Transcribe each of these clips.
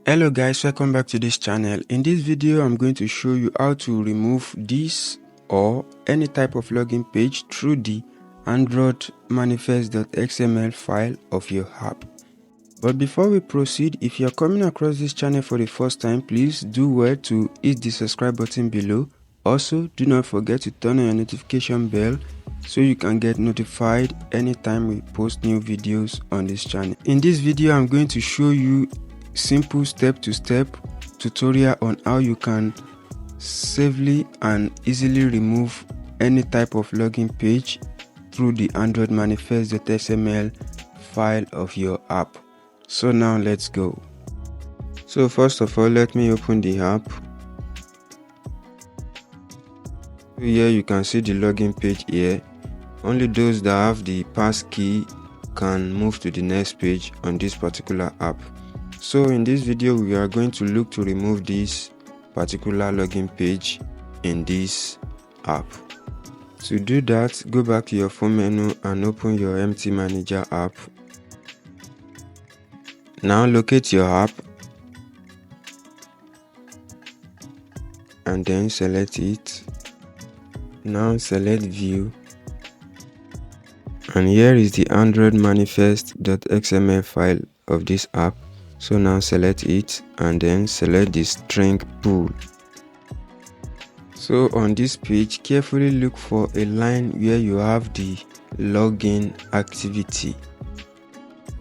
Hello guys, welcome back to this channel. In this video I'm going to show you how to remove this or any type of login page through the AndroidManifest.xml file of your app. But before we proceed, if you're coming across this channel for the first time, please do well to hit the subscribe button below. Also, do not forget to turn on your notification bell so you can get notified anytime we post new videos on this channel. In this video I'm going to show you simple step-to-step tutorial on how you can safely and easily remove any type of login page through the AndroidManifest.xml file of your app. So now let's go. So first of all, let me open the app. Here you can see the login page here. Only those that have the passkey can move to the next page on this particular app. So in this video we are going to look to remove this particular login page in this app. To do that, go back to your phone menu and open your MT Manager app. Now locate your app and then select it. Now select view, and here is the AndroidManifest.xml file of this app. So now select it and then select the string pool. So on this page, carefully look for a line where you have the login activity.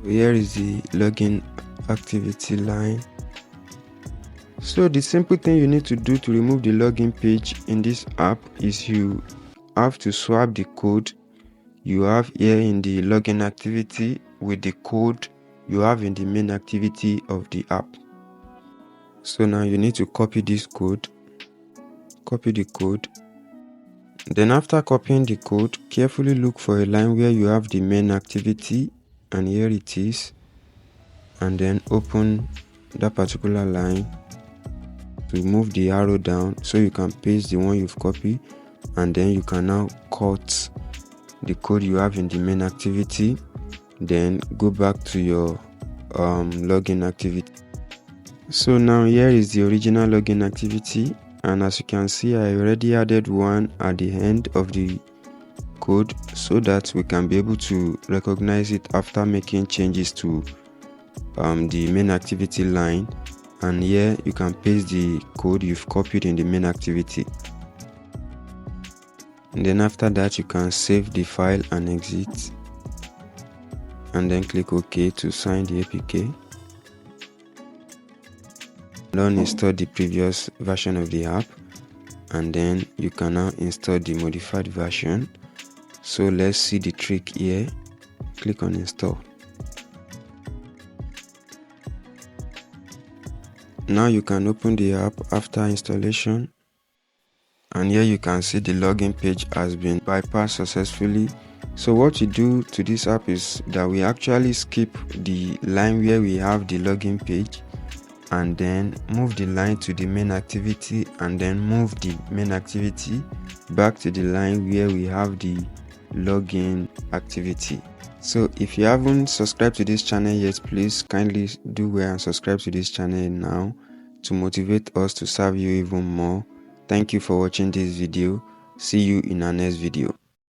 Here is the login activity line. So the simple thing you need to do to remove the login page in this app is you have to swap the code you have here in the login activity with the code you have in the main activity of the app. So now you need to copy this code. Copy the code. Then after copying the code, carefully look for a line where you have the main activity, and here it is, and then open that particular line to move the arrow down so you can paste the one you've copied, and then you can now cut the code you have in the main activity. Then go back to your login activity. So now here is the original login activity, and as you can see, I already added one at the end of the code so that we can be able to recognize it after making changes to the main activity line. And here you can paste the code you've copied in the main activity. And then after that you can save the file and exit, and then click OK to sign the APK. Uninstall the previous version of the app, and then you can now install the modified version. So let's see the trick here. Click on install. Now you can open the app after installation, and here you can see the login page has been bypassed successfully. So what you do to this app is that we actually skip the line where we have the login page, and then move the line to the main activity, and then move the main activity back to the line where we have the login activity. So if you haven't subscribed to this channel yet, please kindly do well and subscribe to this channel now to motivate us to serve you even more. Thank you for watching this video. See you in our next video.